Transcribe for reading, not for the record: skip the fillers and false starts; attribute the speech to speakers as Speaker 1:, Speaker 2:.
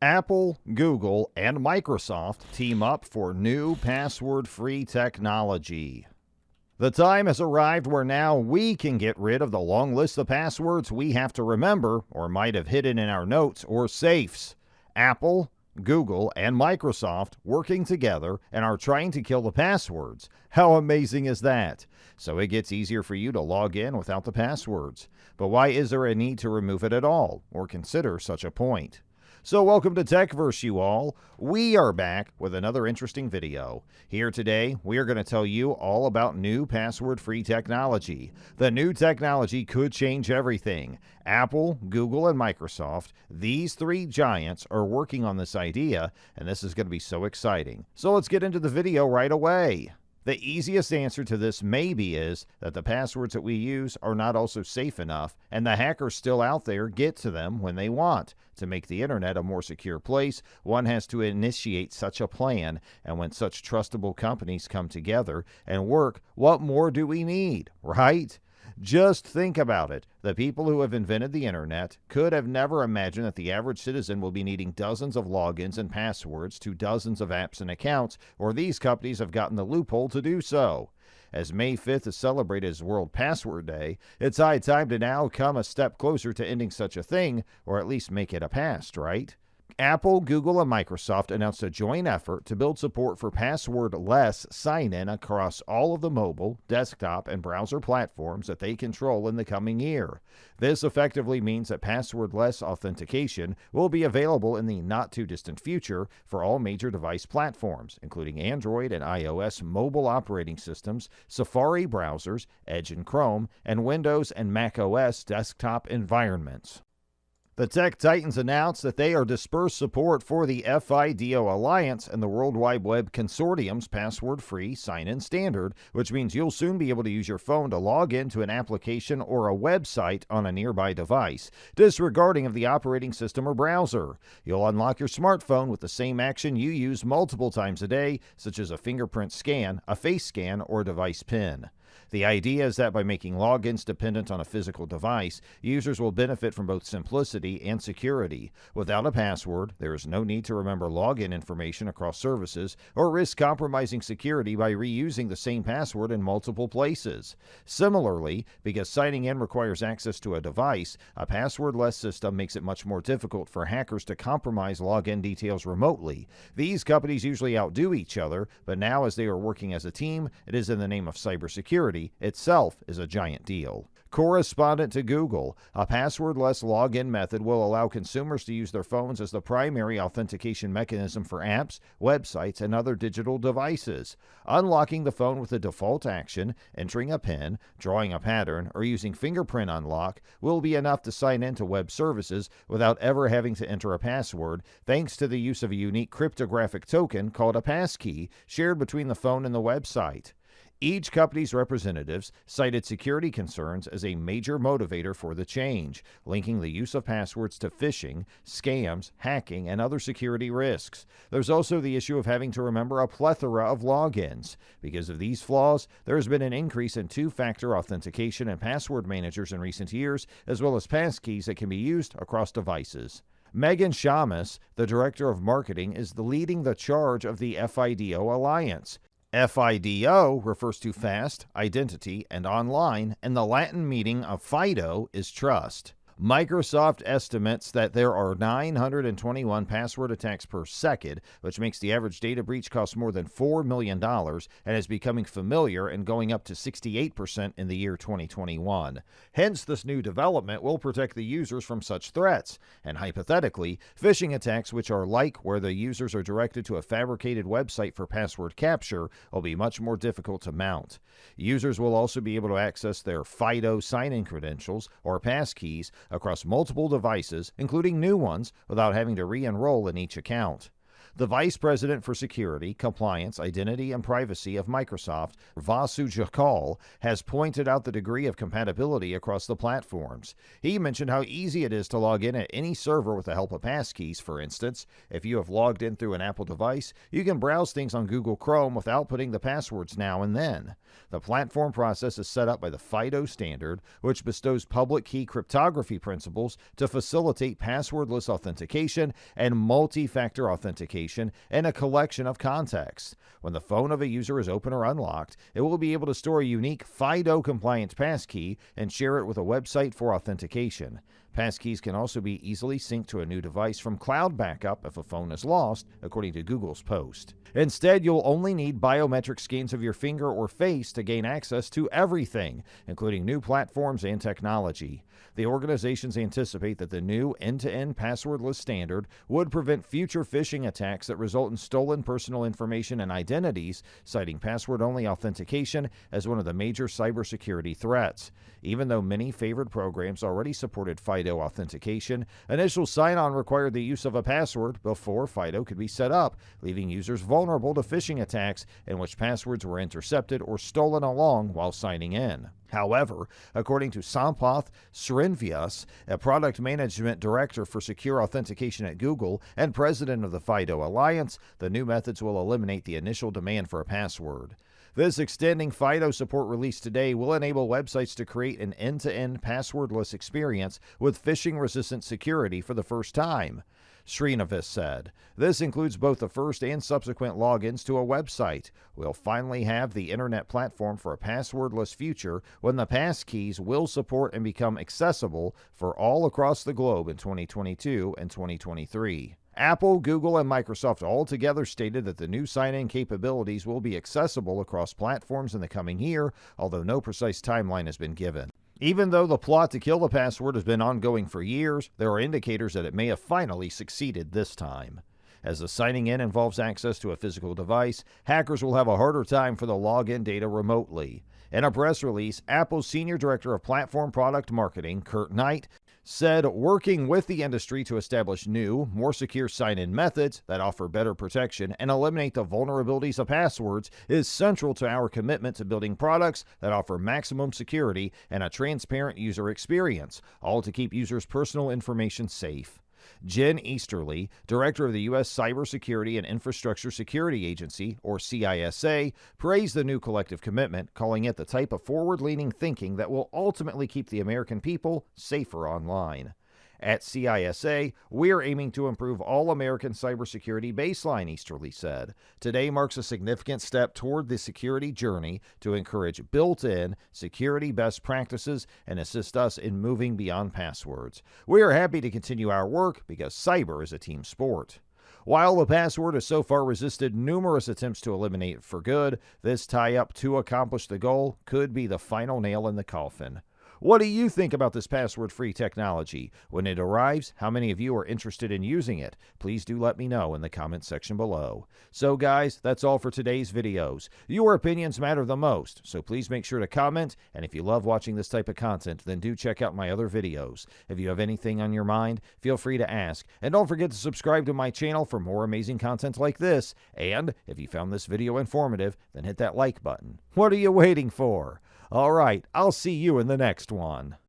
Speaker 1: Apple, Google, and Microsoft team up for new password-free technology. The time has arrived where now we can get rid of the long list of passwords we have to remember or might have hidden in our notes or safes. Apple, Google, and Microsoft working together and are trying to kill the passwords. How amazing is that? So it gets easier for you to log in without the passwords. But why is there a need to remove it at all or consider such a point? So welcome to Techverse, you all. We are back with another interesting video. Here today, we are going to tell you all about new password-free technology. The new technology could change everything. Apple, Google, and Microsoft, these three giants are working on this idea, and this is going to be so exciting. So let's get into the video right away. The easiest answer to this maybe is that the passwords that we use are not also safe enough, and the hackers still out there get to them when they want. To make the internet a more secure place, one has to initiate such a plan, and when such trustable companies come together and work, what more do we need, right? Just think about it. The people who have invented the internet could have never imagined that the average citizen will be needing dozens of logins and passwords to dozens of apps and accounts, or these companies have gotten the loophole to do so. As May 5th is celebrated as World Password Day, it's high time to now come a step closer to ending such a thing, or at least make it a past, right? Apple, Google, and Microsoft announced a joint effort to build support for password-less sign-in across all of the mobile, desktop, and browser platforms that they control in the coming year. This effectively means that password-less authentication will be available in the not-too-distant future for all major device platforms, including Android and iOS mobile operating systems, Safari browsers, Edge and Chrome, and Windows and macOS desktop environments. The Tech Titans announced that they are dispersed support for the FIDO Alliance and the World Wide Web Consortium's password-free sign-in standard, which means you'll soon be able to use your phone to log into an application or a website on a nearby device, disregarding of the operating system or browser. You'll unlock your smartphone with the same action you use multiple times a day, such as a fingerprint scan, a face scan, or a device PIN. The idea is that by making logins dependent on a physical device, users will benefit from both simplicity and security. Without a password, there is no need to remember login information across services or risk compromising security by reusing the same password in multiple places. Similarly, because signing in requires access to a device, a password-less system makes it much more difficult for hackers to compromise login details remotely. These companies usually outdo each other, but now as they are working as a team, it is in the name of cybersecurity itself is a giant deal. Correspondent to Google, a password-less login method will allow consumers to use their phones as the primary authentication mechanism for apps, websites, and other digital devices. Unlocking the phone with a default action, entering a PIN, drawing a pattern, or using fingerprint unlock will be enough to sign into web services without ever having to enter a password, thanks to the use of a unique cryptographic token called a passkey shared between the phone and the website. Each company's representatives cited security concerns as a major motivator for the change, linking the use of passwords to phishing, scams, hacking, and other security risks. There's also the issue of having to remember a plethora of logins. Because of these flaws, there has been an increase in two-factor authentication and password managers in recent years, as well as passkeys that can be used across devices. Megan Shamus, the director of marketing, is leading the charge of the FIDO Alliance. FIDO refers to fast, identity, and online, and the Latin meaning of FIDO is trust. Microsoft estimates that there are 921 password attacks per second, which makes the average data breach cost more than $4 million and is becoming familiar and going up to 68% in the year 2021. Hence, this new development will protect the users from such threats, and hypothetically, phishing attacks, which are like where the users are directed to a fabricated website for password capture, will be much more difficult to mount. Users will also be able to access their FIDO sign-in credentials or passkeys across multiple devices, including new ones, without having to re-enroll in each account. The Vice President for Security, Compliance, Identity, and Privacy of Microsoft, Vasu Jakal, has pointed out the degree of compatibility across the platforms. He mentioned how easy it is to log in at any server with the help of passkeys, for instance. If you have logged in through an Apple device, you can browse things on Google Chrome without putting the passwords now and then. The platform process is set up by the FIDO standard, which bestows public key cryptography principles to facilitate passwordless authentication and multi-factor authentication in a collection of contexts. When the phone of a user is open or unlocked, it will be able to store a unique FIDO-compliant passkey and share it with a website for authentication. Passkeys can also be easily synced to a new device from cloud backup if a phone is lost, according to Google's post. Instead, you'll only need biometric scans of your finger or face to gain access to everything, including new platforms and technology. The organizations anticipate that the new end-to-end passwordless standard would prevent future phishing attacks that result in stolen personal information and identities, citing password-only authentication as one of the major cybersecurity threats. Even though many favored programs already supported FIDO authentication, initial sign-on required the use of a password before FIDO could be set up, leaving users vulnerable to phishing attacks in which passwords were intercepted or stolen along while signing in. However, according to Sampath Srinivas, a product management director for secure authentication at Google and president of the FIDO Alliance, the new methods will eliminate the initial demand for a password. This extending FIDO support release today will enable websites to create an end-to-end passwordless experience with phishing-resistant security for the first time. Srinivas said, "This includes both the first and subsequent logins to a website. We'll finally have the internet platform for a passwordless future when the passkeys will support and become accessible for all across the globe in 2022 and 2023. Apple, Google, and Microsoft all together stated that the new sign-in capabilities will be accessible across platforms in the coming year, although no precise timeline has been given. Even though the plot to kill the password has been ongoing for years, there are indicators that it may have finally succeeded this time. As the signing in involves access to a physical device, hackers will have a harder time for the login data remotely. In a press release, Apple's Senior Director of Platform Product Marketing, Kurt Knight, said working with the industry to establish new, more secure sign-in methods that offer better protection and eliminate the vulnerabilities of passwords is central to our commitment to building products that offer maximum security and a transparent user experience, all to keep users' personal information safe. Jen Easterly, director of the U.S. Cybersecurity and Infrastructure Security Agency, or CISA, praised the new collective commitment, calling it the type of forward-leaning thinking that will ultimately keep the American people safer online. At CISA, we're aiming to improve all American cybersecurity baseline, Easterly said. Today marks a significant step toward the security journey to encourage built-in security best practices and assist us in moving beyond passwords. We are happy to continue our work because cyber is a team sport. While the password has so far resisted numerous attempts to eliminate it for good, this tie-up to accomplish the goal could be the final nail in the coffin. What do you think about this password-free technology? When it arrives, how many of you are interested in using it? Please do let me know in the comment section below. So guys, that's all for today's videos. Your opinions matter the most, so please make sure to comment, and if you love watching this type of content, then do check out my other videos. If you have anything on your mind, feel free to ask, and don't forget to subscribe to my channel for more amazing content like this, and if you found this video informative, then hit that like button. What are you waiting for? All right, I'll see you in the next one.